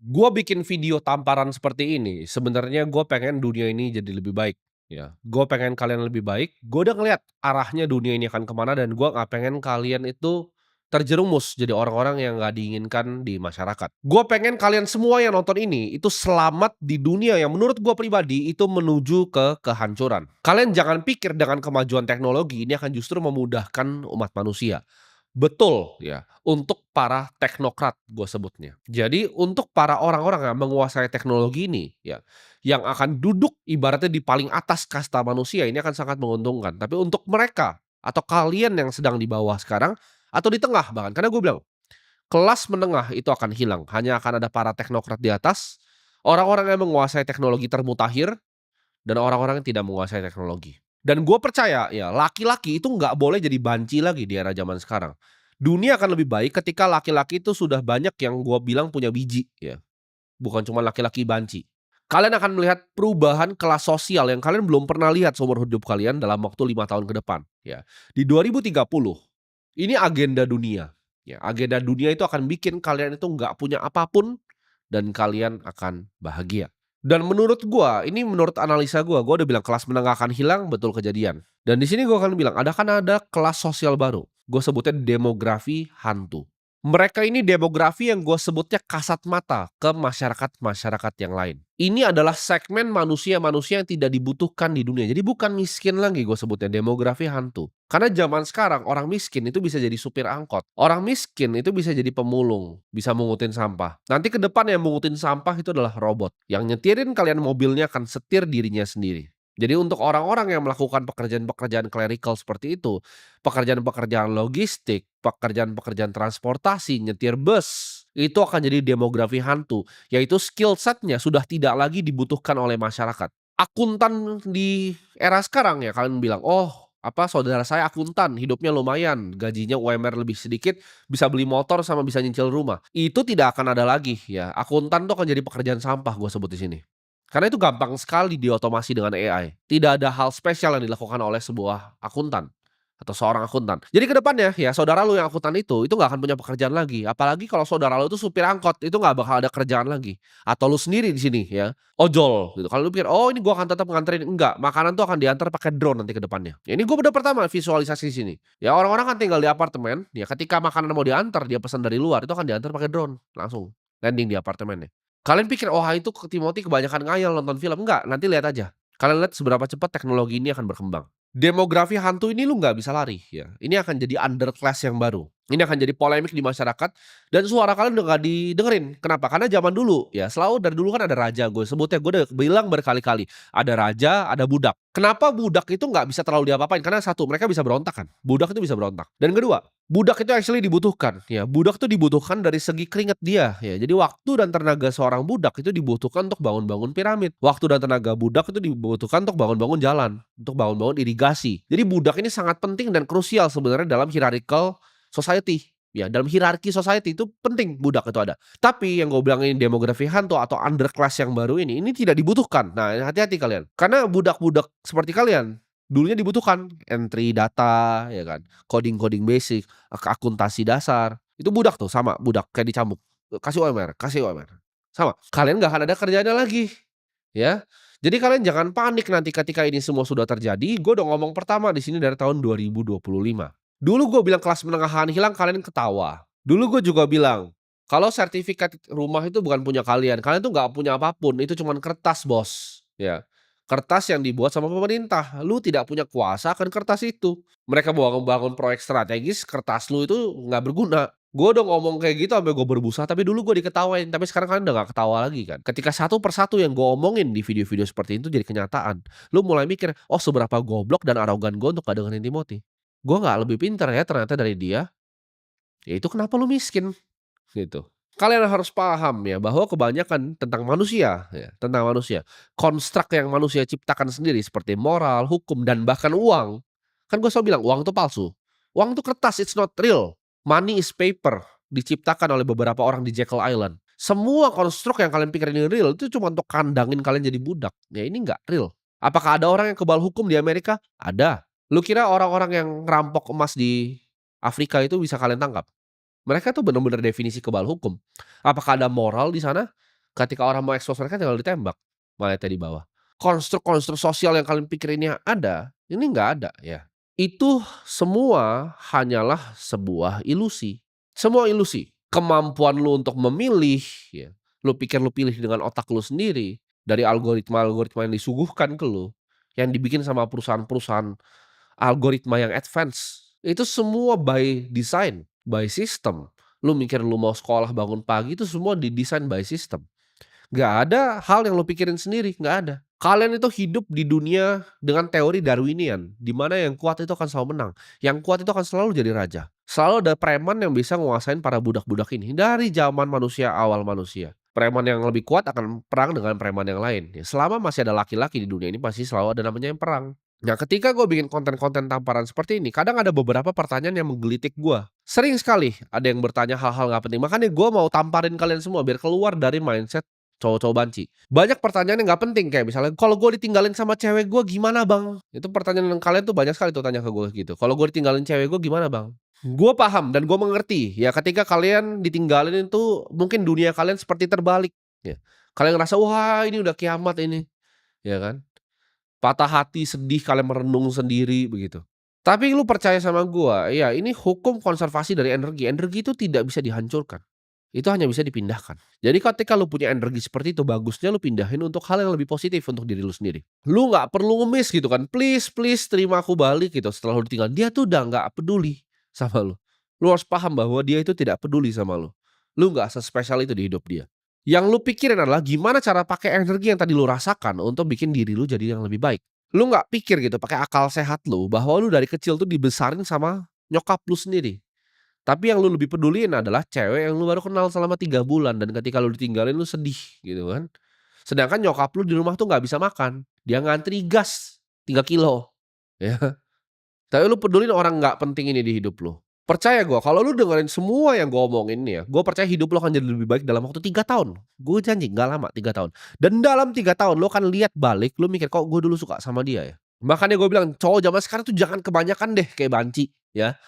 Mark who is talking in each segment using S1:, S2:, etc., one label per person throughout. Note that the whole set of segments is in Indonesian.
S1: Gua bikin video tamparan seperti ini, sebenarnya gue pengen dunia ini jadi lebih baik, ya. Gue pengen kalian lebih baik, gue udah ngelihat arahnya dunia ini akan kemana dan gue nggak pengen kalian itu terjerumus jadi orang-orang yang nggak diinginkan di masyarakat. Gue pengen kalian semua yang nonton ini, itu selamat di dunia yang menurut gue pribadi itu menuju ke kehancuran. Kalian jangan pikir dengan kemajuan teknologi ini akan justru memudahkan umat manusia. Betul, ya, untuk para teknokrat gue sebutnya. Jadi untuk para orang-orang yang menguasai teknologi ini, ya, yang akan duduk ibaratnya di paling atas kasta manusia ini akan sangat menguntungkan. Tapi untuk mereka atau kalian yang sedang di bawah sekarang atau di tengah bahkan, karena gue bilang kelas menengah itu akan hilang, hanya akan ada para teknokrat di atas, orang-orang yang menguasai teknologi termutakhir, dan orang-orang yang tidak menguasai teknologi. Dan gue percaya ya laki-laki itu nggak boleh jadi banci lagi di era zaman sekarang. Dunia akan lebih baik ketika laki-laki itu sudah banyak yang gue bilang punya biji ya, bukan cuma laki-laki banci. Kalian akan melihat perubahan kelas sosial yang kalian belum pernah lihat seumur hidup kalian dalam waktu 5 tahun ke depan ya. Di 2030 ini agenda dunia ya, agenda dunia itu akan bikin kalian itu nggak punya apapun dan kalian akan bahagia. Dan menurut gua, ini menurut analisa gua udah bilang kelas menengah akan hilang, betul kejadian. Dan di sini gua akan bilang, ada kelas sosial baru. Gue sebutnya demografi hantu. Mereka ini demografi yang gue sebutnya kasat mata ke masyarakat-masyarakat yang lain. Ini adalah segmen manusia-manusia yang tidak dibutuhkan di dunia. Jadi bukan miskin lagi gue sebutnya demografi hantu. Karena zaman sekarang orang miskin itu bisa jadi supir angkot. Orang miskin itu bisa jadi pemulung, bisa mungutin sampah. Nanti ke depan yang mungutin sampah itu adalah robot. Yang nyetirin kalian mobilnya akan setir dirinya sendiri. Jadi untuk orang-orang yang melakukan pekerjaan-pekerjaan clerical seperti itu, pekerjaan-pekerjaan logistik, pekerjaan-pekerjaan transportasi, nyetir bus, itu akan jadi demografi hantu, yaitu skill set-nya sudah tidak lagi dibutuhkan oleh masyarakat. Akuntan di era sekarang ya kalian bilang, "Oh, apa saudara saya akuntan, hidupnya lumayan, gajinya UMR lebih sedikit, bisa beli motor sama bisa nyicil rumah." Itu tidak akan ada lagi ya. Akuntan tuh akan jadi pekerjaan sampah gua sebut di sini. Karena itu gampang sekali diotomasi dengan AI. Tidak ada hal spesial yang dilakukan oleh sebuah akuntan atau seorang akuntan. Jadi ke depannya ya saudara lu yang akuntan itu nggak akan punya pekerjaan lagi. Apalagi kalau saudara lu itu supir angkot, itu nggak bakal ada kerjaan lagi. Atau lu sendiri di sini ya, ojol gitu. Kalau lu pikir, "Oh ini gua akan tetap nganterin," enggak, makanan tuh akan diantar pakai drone nanti ke depannya. Ya ini gua udah pertama visualisasi di sini. Ya orang-orang kan tinggal di apartemen, ya ketika makanan mau diantar, dia pesan dari luar, itu akan diantar pakai drone, langsung landing di apartemennya. Kalian pikir, "Oh itu Timothy kebanyakan ngayal nonton film." Enggak, nanti lihat aja. Kalian lihat seberapa cepat teknologi ini akan berkembang. Demografi hantu ini lu nggak bisa lari ya. Ini akan jadi underclass yang baru. Ini akan jadi polemik di masyarakat dan suara kalian udah nggak didengerin. Kenapa? Karena zaman dulu ya selalu dari dulu kan ada raja, gue sebutnya gue udah bilang berkali-kali, ada raja, ada budak. Kenapa budak itu nggak bisa terlalu diapa-apain? Karena satu, mereka bisa berontak kan. Budak itu bisa berontak. Dan kedua, budak itu actually dibutuhkan ya. Budak itu dibutuhkan dari segi keringat dia ya. Jadi waktu dan tenaga seorang budak itu dibutuhkan untuk bangun-bangun piramid. Waktu dan tenaga budak itu dibutuhkan untuk bangun-bangun jalan, untuk bangun-bangun irigasi. Jadi budak ini sangat penting dan krusial sebenarnya dalam hierarchical society. Ya, dalam hierarki society itu penting budak itu ada. Tapi yang gue bilang ini demografi hantu atau underclass yang baru ini tidak dibutuhkan. Nah, hati-hati kalian. Karena budak-budak seperti kalian dulunya dibutuhkan entry data ya kan, coding-coding basic, akuntansi dasar. Itu budak tuh sama budak kayak dicambuk. Kasih UMR, kasih UMR. Sama. Kalian nggak akan ada kerjaannya lagi, ya. Jadi kalian jangan panik nanti ketika ini semua sudah terjadi. Gue udah ngomong pertama di sini dari tahun 2025. Dulu gue bilang kelas menengah hilang, kalian ketawa. Dulu gue juga bilang, kalau sertifikat rumah itu bukan punya kalian. Kalian tuh nggak punya apapun, itu cuman kertas, Bos. Ya. Kertas yang dibuat sama pemerintah. Lu tidak punya kuasa akan kertas itu. Mereka mau bangun proyek strategis, kertas lu itu nggak berguna. Gue udah ngomong kayak gitu sampai gue berbusa, tapi dulu gue diketawain, tapi sekarang kalian udah gak ketawa lagi kan. Ketika satu persatu yang gue omongin di video-video seperti itu jadi kenyataan, lu mulai mikir, oh seberapa goblok dan arogan gue untuk gak dengerin Timothy. Gue gak lebih pintar ya ternyata dari dia, ya itu kenapa lu miskin, gitu. Kalian harus paham ya bahwa kebanyakan tentang manusia ya, tentang manusia. Konstruk yang manusia ciptakan sendiri seperti moral, hukum, dan bahkan uang. Kan gue selalu bilang uang itu palsu. Uang itu kertas, it's not real. Money is paper, diciptakan oleh beberapa orang di Jekyll Island. Semua konstruk yang kalian pikir ini real itu cuma untuk kandangin kalian jadi budak. Ya ini nggak real. Apakah ada orang yang kebal hukum di Amerika? Ada. Lu kira orang-orang yang ngerampok emas di Afrika itu bisa kalian tangkap? Mereka tuh benar-benar definisi kebal hukum. Apakah ada moral di sana? Ketika orang mau expose mereka tinggal ditembak, mayatnya di bawah. Konstruk-konstruk sosial yang kalian pikir ini ada, ini nggak ada ya. Itu semua hanyalah sebuah ilusi. Semua ilusi. Kemampuan lu untuk memilih ya, lu pikir lu pilih dengan otak lu sendiri, dari algoritma-algoritma yang disuguhkan ke lu, yang dibikin sama perusahaan-perusahaan algoritma yang advance, itu semua by design, by system. Lu mikir lu mau sekolah bangun pagi itu semua didesain by system. Nggak ada hal yang lu pikirin sendiri, nggak ada. Kalian itu hidup di dunia dengan teori Darwinian, di mana yang kuat itu akan selalu menang, yang kuat itu akan selalu jadi raja. Selalu ada preman yang bisa nguasain para budak-budak ini, dari zaman manusia, awal manusia. Preman yang lebih kuat akan perang dengan preman yang lain. Ya, selama masih ada laki-laki di dunia ini pasti selalu ada namanya yang perang. Nah, ketika gue bikin konten-konten tamparan seperti ini, kadang ada beberapa pertanyaan yang menggelitik gue. Sering sekali ada yang bertanya hal-hal nggak penting, makanya gue mau tamparin kalian semua biar keluar dari mindset cowok-cowok banci. Banyak pertanyaan yang nggak penting kayak misalnya, "Kalau gue ditinggalin sama cewek gue gimana, Bang?" Itu pertanyaan yang kalian tuh banyak sekali tuh tanya ke gue gitu, "Kalau gue ditinggalin cewek gue gimana, Bang?" Gue paham dan gue mengerti ya ketika kalian ditinggalin itu mungkin dunia kalian seperti terbalik ya. Kalian ngerasa, "Wah, ini udah kiamat ini." Ya kan? Patah hati, sedih, kalian merenung sendiri begitu. Tapi lu percaya sama gua, ya ini hukum konservasi dari energi. Energi itu tidak bisa dihancurkan. Itu hanya bisa dipindahkan. Jadi ketika lu punya energi seperti itu, bagusnya lu pindahin untuk hal yang lebih positif untuk diri lu sendiri. Lu nggak perlu ngemis gitu kan, "Please please terima aku balik," gitu setelah lu ditinggal. Dia tuh udah nggak peduli sama lu. Lu harus paham bahwa dia itu tidak peduli sama lu. Lu nggak sespesial itu di hidup dia. Yang lu pikirin adalah gimana cara pakai energi yang tadi lu rasakan untuk bikin diri lu jadi yang lebih baik. Lu nggak pikir gitu pakai akal sehat lu bahwa lu dari kecil tuh dibesarin sama nyokap lu sendiri. Tapi yang lu lebih peduliin adalah cewek yang lu baru kenal selama 3 bulan dan ketika lu ditinggalin lu sedih gitu kan. Sedangkan nyokap lu di rumah tuh nggak bisa makan, dia ngantri gas 3 kilo ya. Tapi lu pedulin orang nggak penting ini di hidup lu. Percaya gua kalau lu dengerin semua yang gua omongin nih ya, gua percaya hidup lu akan jadi lebih baik dalam waktu 3 tahun. Gue janji nggak lama 3 tahun. Dan dalam 3 tahun lu akan lihat balik, lu mikir, "Kok gue dulu suka sama dia ya?" Makanya gue bilang cowok zaman sekarang tuh jangan kebanyakan deh kayak banci ya.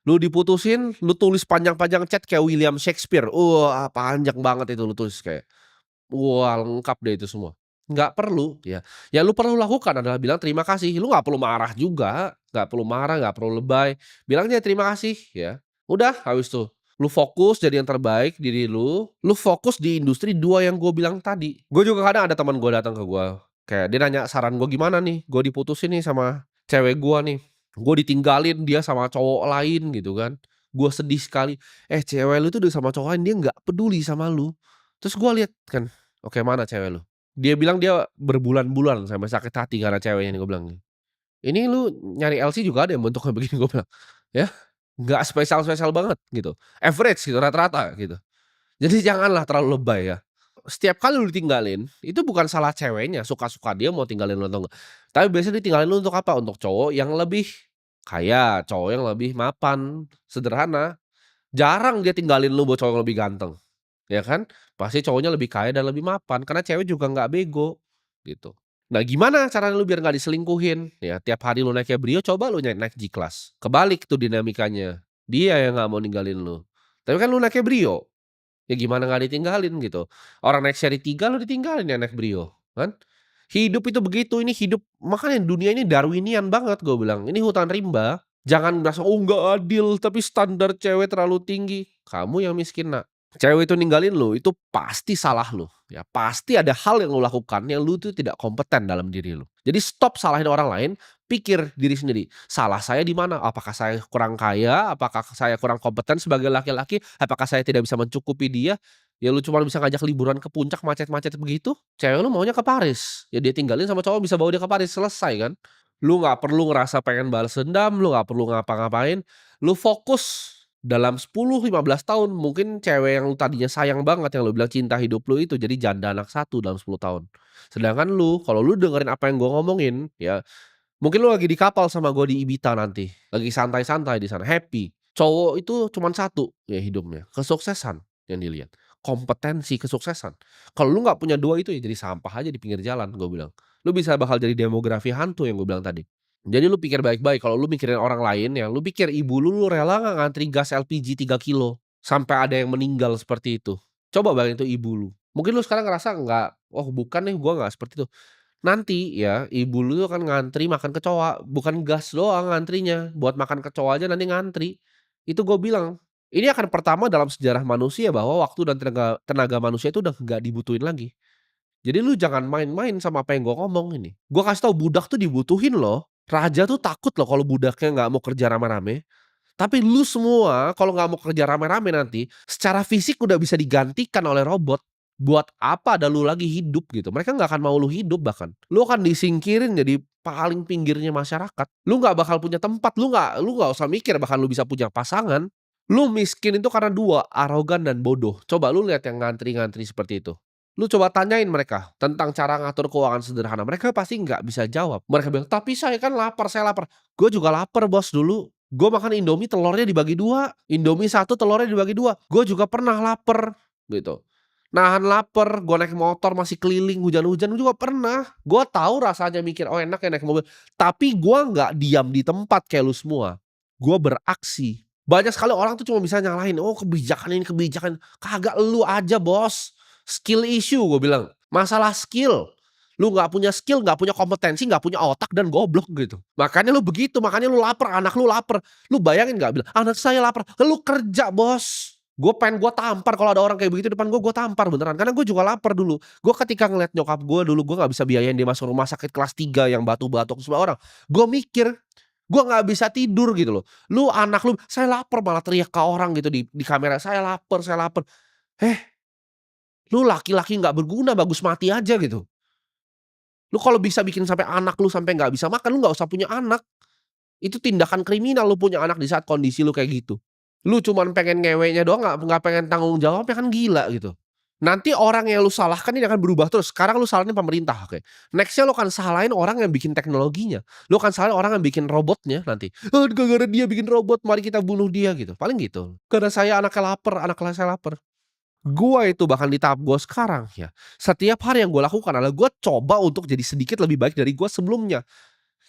S1: Lu diputusin, lu tulis panjang-panjang chat kayak William Shakespeare. Wah, panjang banget itu lu tulis kayak wah, lengkap deh itu semua. Nggak perlu, ya. Yang lu perlu lakukan adalah bilang terima kasih. Lu nggak perlu marah juga, nggak perlu marah, nggak perlu lebay. Bilang aja terima kasih, ya. Udah, habis tuh. Lu fokus jadi yang terbaik diri lu fokus di industri 2 yang gue bilang tadi. Gue juga kadang ada teman gue datang ke gue, kayak dia nanya saran gue gimana nih, gue diputusin nih sama cewek gue nih. Gue ditinggalin dia sama cowok lain gitu kan. Gue sedih sekali, cewek lu tuh udah sama cowok lain, dia nggak peduli sama lu. Terus gue lihat kan, "Oke, mana cewek lu?" Dia bilang dia berbulan-bulan sampai sakit hati karena ceweknya nih, gue bilang, "Ini lu nyari LC juga ada yang bentuknya begini," gue bilang, ya. Nggak spesial-spesial banget gitu, average gitu, rata-rata gitu. Jadi janganlah terlalu lebay ya. Setiap kali lu ditinggalin, itu bukan salah ceweknya, suka-suka dia mau tinggalin lu atau enggak. Tapi biasanya ditinggalin lu untuk apa? Untuk cowok yang lebih kaya, cowok yang lebih mapan, sederhana. Jarang dia tinggalin lu buat cowok yang lebih ganteng. Ya kan? Pasti cowoknya lebih kaya dan lebih mapan, karena cewek juga nggak bego, gitu. Nah, gimana caranya lu biar nggak diselingkuhin? Ya tiap hari lu naiknya Brio, coba lu naik J-Class. Kebalik tuh dinamikanya. Dia yang nggak mau ninggalin lu. Tapi kan lu naiknya Brio, ya gimana nggak ditinggalin gitu. Orang naik seri 3 lu ditinggalin yang naik Brio, kan? Hidup itu begitu, ini hidup makanya dunia ini Darwinian banget gue bilang, ini hutan rimba. Jangan merasa, "Oh nggak adil, tapi standar cewek terlalu tinggi." Kamu yang miskin, Nak. Cewek itu ninggalin lu, itu pasti salah lu, ya. Pasti ada hal yang lu lakukan yang lu tuh tidak kompeten dalam diri lu. Jadi stop salahin orang lain, pikir diri sendiri, "Salah saya di mana? Apakah saya kurang kaya? Apakah saya kurang kompeten sebagai laki-laki? Apakah saya tidak bisa mencukupi dia?" Ya lu cuma bisa ngajak liburan ke puncak macet-macet begitu, cewek lu maunya ke Paris, ya dia tinggalin sama cowok bisa bawa dia ke Paris, selesai kan. Lu nggak perlu ngerasa pengen balas dendam, lu nggak perlu ngapa-ngapain, lu fokus dalam 10, 15 tahun mungkin cewek yang lu tadinya sayang banget, yang lu bilang cinta hidup lu itu jadi janda anak satu dalam 10 tahun. Sedangkan lu, kalau lu dengerin apa yang gua ngomongin, ya mungkin lu lagi di kapal sama gua di Ibita nanti, lagi santai-santai di sana, happy. Cowok itu cuman satu ya hidupnya, kesuksesan yang dilihat, kompetensi, kesuksesan. Kalau lu nggak punya 2 itu ya jadi sampah aja di pinggir jalan, gua bilang. Lu bisa bakal jadi demografi hantu yang gua bilang tadi. Jadi lu pikir baik-baik, kalau lu mikirin orang lain ya, lu pikir ibu lu rela nggak ngantri gas LPG 3 kilo, sampai ada yang meninggal seperti itu. Coba bayangin itu ibu lu. Mungkin lu sekarang ngerasa nggak, "Oh bukan nih, gua nggak seperti itu." Nanti ya, ibu lu tuh akan ngantri makan kecoa, bukan gas doang ngantrinya, buat makan kecoa aja nanti ngantri. Itu gue bilang, ini akan pertama dalam sejarah manusia bahwa waktu dan tenaga tenaga manusia itu udah nggak dibutuhin lagi. Jadi lu jangan main-main sama apa yang gue ngomong ini. Gue kasih tahu budak tuh dibutuhin loh. Raja tuh takut loh kalau budaknya nggak mau kerja rame-rame. Tapi lu semua kalau nggak mau kerja rame-rame nanti, secara fisik udah bisa digantikan oleh robot. Buat apa ada lu lagi hidup gitu, mereka nggak akan mau lu hidup bahkan. Lu akan disingkirin jadi paling pinggirnya masyarakat. Lu nggak bakal punya tempat, lu nggak usah mikir bahkan lu bisa punya pasangan. Lu miskin itu karena 2 arogan dan bodoh. Coba lu lihat yang ngantri-ngantri seperti itu. Lu coba tanyain mereka tentang cara ngatur keuangan sederhana, mereka pasti nggak bisa jawab. Mereka bilang, "Tapi saya kan lapar, saya lapar." Gue juga lapar Bos dulu. Gue makan Indomie telurnya dibagi 2, Indomie satu telurnya dibagi 2. Gue juga pernah lapar, gitu. Nahan lapar, gue naik motor masih keliling hujan-hujan juga pernah. Gue tahu rasanya mikir, "Oh enak ya naik mobil." Tapi gue nggak diam di tempat kayak lu semua. Gue beraksi. Banyak sekali orang tuh cuma bisa nyalahin, "Oh kebijakan ini, kebijakan." Kagak, lu aja Bos. Skill issue gue bilang, masalah skill. Lu nggak punya skill, nggak punya kompetensi, nggak punya otak dan goblok gitu. Makanya lu begitu, makanya lu lapar, anak lu lapar. Lu bayangin nggak bilang, "Anak saya lapar." Lu kerja Bos. Gue tampar kalau ada orang kayak begitu depan gue tampar beneran. Karena gue juga lapar dulu. Gue ketika ngeliat nyokap gue dulu, gue nggak bisa biayain dia masuk rumah sakit kelas 3 yang batu-batuk semua orang. Gue mikir, gue nggak bisa tidur gitu loh. Lu anak lu, "Saya lapar," malah teriak ke orang gitu di kamera, "Saya lapar, saya lapar." Eh, lu laki-laki nggak berguna, bagus mati aja gitu. Lu kalau bisa bikin sampai anak lu sampai nggak bisa makan, lu nggak usah punya anak. Itu tindakan kriminal lu punya anak di saat kondisi lu kayak gitu. Lu cuman pengen ngewenya doang, nggak pengen tanggung jawab, ya kan gila gitu. Nanti orang yang lu salahkan ini akan berubah terus. Sekarang lu salahin pemerintah, oke. Next-nya lu akan salahin orang yang bikin teknologinya. Lu akan salahin orang yang bikin robotnya nanti. Gara-gara dia bikin robot, mari kita bunuh dia," gitu. Paling gitu. "Karena saya anaknya lapar, anak saya lapar." Gua itu bahkan di tahap gua sekarang ya, setiap hari yang gua lakukan adalah gua coba untuk jadi sedikit lebih baik dari gua sebelumnya.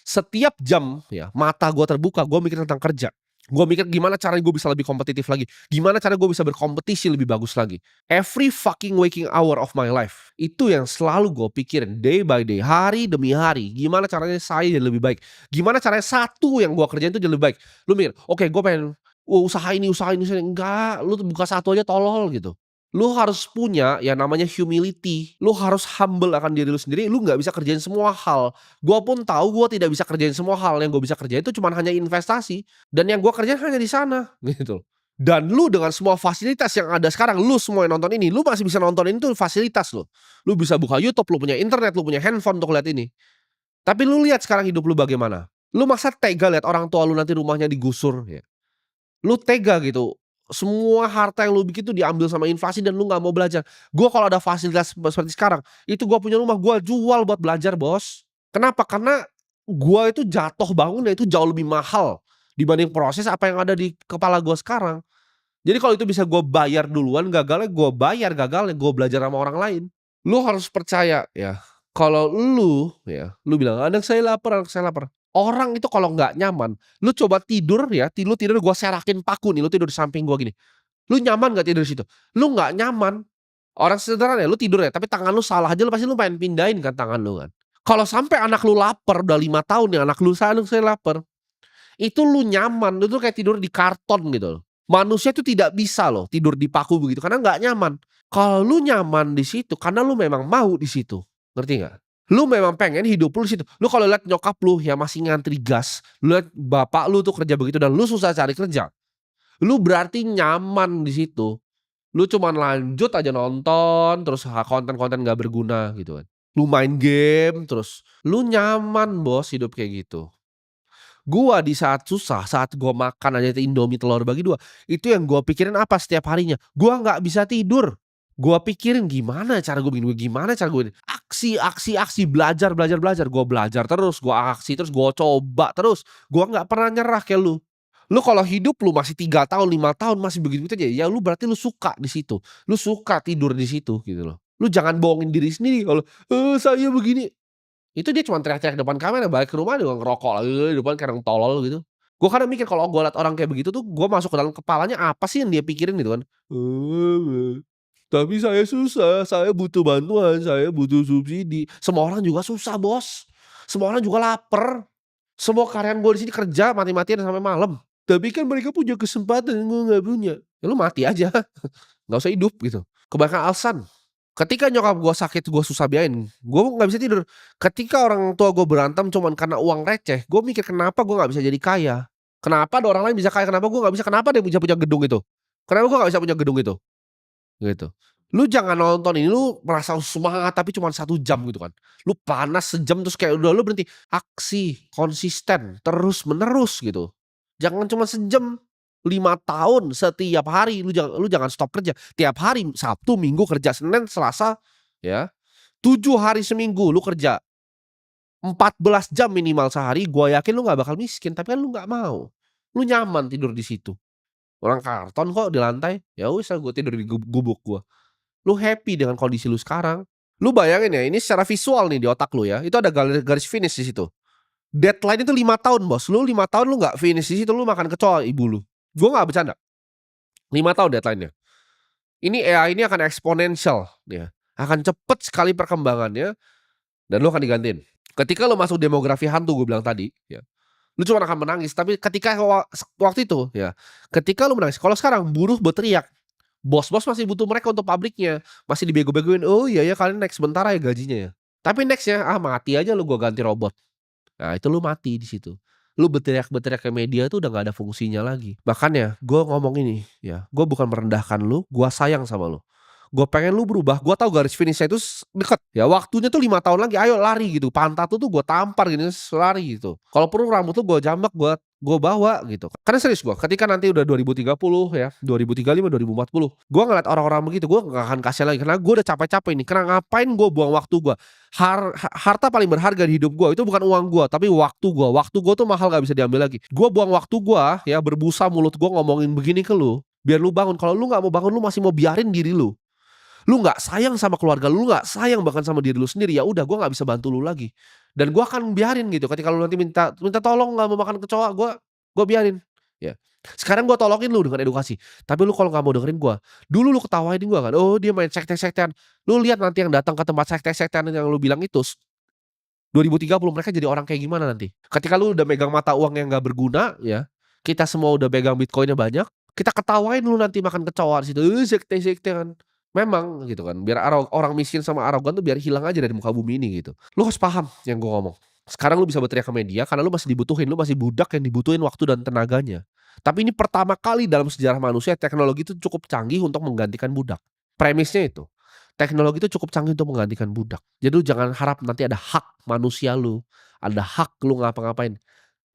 S1: Setiap jam ya, mata gua terbuka, gua mikir tentang kerja. Gua mikir gimana caranya gua bisa lebih kompetitif lagi, gimana cara gua bisa berkompetisi lebih bagus lagi. Every fucking waking hour of my life, itu yang selalu gua pikirin day by day, hari demi hari, gimana caranya saya jadi lebih baik, gimana caranya satu yang gua kerjain itu jadi lebih baik. Lu mikir, "Oke gua pengen, usaha ini," enggak, lu tuh buka satu aja tolol gitu. Lu harus punya yang namanya humility, lu harus humble akan diri lu sendiri, lu nggak bisa kerjain semua hal. Gua pun tahu gua tidak bisa kerjain semua hal, yang gua bisa kerjain itu cuman hanya investasi, dan yang gua kerjain hanya di sana, gitu. Dan lu dengan semua fasilitas yang ada sekarang, lu semua yang nonton ini, lu masih bisa nonton ini tuh fasilitas loh. Lu bisa buka YouTube, lu punya internet, lu punya handphone untuk lihat ini. Tapi lu lihat sekarang hidup lu bagaimana? Lu masa tega lihat orang tua lu nanti rumahnya digusur ya? Lu tega gitu, semua harta yang lu bikin tuh diambil sama inflasi dan lu nggak mau belajar. Gua kalau ada fasilitas seperti sekarang, itu gua punya rumah, gua jual buat belajar Bos. Kenapa? Karena gua itu jatuh bangunnya itu jauh lebih mahal dibanding proses apa yang ada di kepala gua sekarang. Jadi kalau itu bisa gua bayar duluan, gagalnya gua bayar gagalnya, gua belajar sama orang lain. Lu harus percaya ya, kalau lu ya, lu bilang, anak saya lapar." Orang itu kalau nggak nyaman, lu coba tidur ya, lu tidur gua serakin paku nih, lu tidur di samping gua gini, lu nyaman nggak tidur di situ? Lu nggak nyaman. Orang sederhana ya, lu tidur ya, tapi tangan lu salah aja lu pasti lu pengen pindahin kan tangan lu kan. Kalau sampai anak lu lapar, udah 5 tahun nih anak lu, "Anak saya lapar." Itu lu nyaman, lu tuh kayak tidur di karton gitu loh. Manusia itu tidak bisa loh tidur di paku begitu, karena nggak nyaman. Kalau lu nyaman di situ karena lu memang mau di situ, ngerti nggak? Lu memang pengen hidup lu di situ. Lu kalau lihat nyokap lu yang masih ngantri gas, lu lihat bapak lu tuh kerja begitu dan lu susah cari kerja, lu berarti nyaman di situ. Lu cuman lanjut aja nonton, terus konten-konten nggak berguna gitu kan. Lu main game terus, lu nyaman Bos hidup kayak gitu. Gua di saat susah, saat gua makan aja Indomie telur bagi 2, itu yang gua pikirin apa setiap harinya, gua nggak bisa tidur. Gua pikirin gimana cara gua bikin, gimana cara gua ini, aksi aksi aksi, belajar belajar belajar, gua belajar terus, gua aksi terus, gua coba terus, gua nggak pernah nyerah kayak lu. Lu kalau hidup lu masih 3 tahun, 5 tahun masih begitu-begitu aja, ya lu berarti lu suka di situ, lu suka tidur di situ gitu loh. Lu jangan bohongin diri sendiri kalau, saya begini." Itu dia cuman teriak-teriak depan kamera, balik ke rumah juga ngerokok lagi di depan kayak orang tolol gitu. Gua kadang mikir kalau gua liat orang kayak begitu tuh, gua masuk ke dalam kepalanya apa sih yang dia pikirin gitu kan. Tapi saya susah, saya butuh bantuan, saya butuh subsidi. Semua orang juga susah, Bos. Semua orang juga laper. Semua karyawan gue di sini kerja mati-matian sampai malam. Tapi kan mereka punya kesempatan, gue nggak punya. Ya lu mati aja, nggak usah hidup gitu. Kebanyakan alasan. Ketika nyokap gue sakit, gue susah biayain, gue nggak bisa tidur. Ketika orang tua gue berantem cuman karena uang receh, gue mikir kenapa gue nggak bisa jadi kaya? Kenapa ada orang lain bisa kaya, kenapa gue nggak bisa? Kenapa dia bisa punya gedung itu? Kenapa gue nggak bisa punya gedung itu? Gitu. Lu jangan nonton ini, lu merasa semangat tapi cuman 1 jam gitu kan. Lu panas sejam terus kayak udah lu berhenti. Aksi, konsisten, terus menerus gitu. Jangan cuma sejam, 5 tahun setiap hari lu jangan stop kerja. Tiap hari Sabtu, Minggu kerja, Senin, Selasa, ya. 7 hari seminggu lu kerja, 14 jam minimal sehari, gua yakin lu nggak bakal miskin, tapi kan lu nggak mau. Lu nyaman tidur di situ. Orang karton kok di lantai, ya wis ah gua tidur di gubuk gua. Lu happy dengan kondisi lu sekarang. Lu bayangin ya, ini secara visual nih di otak lu ya, itu ada garis finish di situ. Deadline itu 5 tahun, Bos. Lu 5 tahun lu nggak finish di situ, lu makan kecoa ibu lu. Gua nggak bercanda, 5 tahun deadline-nya. Ini AI ini akan eksponensial ya, akan cepet sekali perkembangannya dan lu akan digantiin. Ketika lu masuk demografi hantu gue bilang tadi ya, lu cuma akan menangis, tapi ketika waktu itu ya, ketika lu menangis, kalau sekarang buruh berteriak, bos-bos masih butuh mereka untuk pabriknya, masih dibego-begoin, "Oh iya ya kalian naik sebentar ya gajinya ya." Tapi next-nya, "Ah mati aja lu gua ganti robot." Nah itu lu mati di situ. Lu berteriak-berteriak ke media tuh udah nggak ada fungsinya lagi. Makanya gua ngomong ini ya, gua bukan merendahkan lu, gua sayang sama lu. Gua pengen lu berubah, gua tahu garis finish-nya itu deket, ya waktunya tuh 5 tahun lagi, ayo lari gitu, pantat lu tuh gua tampar gini, lari gitu. Kalau perlu rambut lu gua jambak, gua bawa gitu. Karena serius gua, ketika nanti udah 2030 ya, 2035, 2040, gua ngeliat orang-orang begitu, gua nggak akan kasihan lagi, karena gua udah capek-capek nih, karena ngapain gua buang waktu gua. Harta paling berharga di hidup gua itu bukan uang gua, tapi waktu gua. Waktu gua tuh mahal gak bisa diambil lagi. Gua buang waktu gua ya, berbusa mulut gua ngomongin begini ke lu, biar lu bangun. Kalau lu nggak mau bangun, lu masih mau biarin diri lu nggak sayang sama keluarga lu nggak sayang bahkan sama diri lu sendiri, ya udah gua nggak bisa bantu lu lagi. Dan gua akan biarin gitu ketika lu nanti minta minta tolong nggak mau makan kecoa, gua biarin, ya. Sekarang gua tolongin lu dengan edukasi, tapi lu kalau nggak mau dengerin gua, dulu lu ketawain gua kan, "Oh dia main sekte-sektean." Lu lihat nanti yang datang ke tempat sekte-sektean yang lu bilang itu 2030 mereka jadi orang kayak gimana nanti. Ketika lu udah megang mata uang yang nggak berguna ya, kita semua udah pegang Bitcoin-nya banyak, kita ketawain lu nanti makan kecoa di situ, sekte-sektean." Memang gitu kan, biar orang miskin sama arogan tuh biar hilang aja dari muka bumi ini gitu. Lu harus paham yang gua ngomong. Sekarang lu bisa berteriak ke media karena lu masih dibutuhin, lu masih budak yang dibutuhin waktu dan tenaganya. Tapi ini pertama kali dalam sejarah manusia teknologi itu cukup canggih untuk menggantikan budak. Premisnya itu. Teknologi itu cukup canggih untuk menggantikan budak. Jadi lu jangan harap nanti ada hak manusia lu, ada hak lu ngapa-ngapain.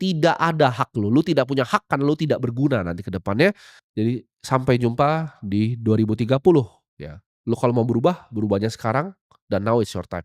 S1: Tidak ada hak lu, lu tidak punya hak karena lu tidak berguna nanti ke depannya. Jadi sampai jumpa di 2030 ya. Lu kalau mau berubah, berubahnya sekarang dan now is your time.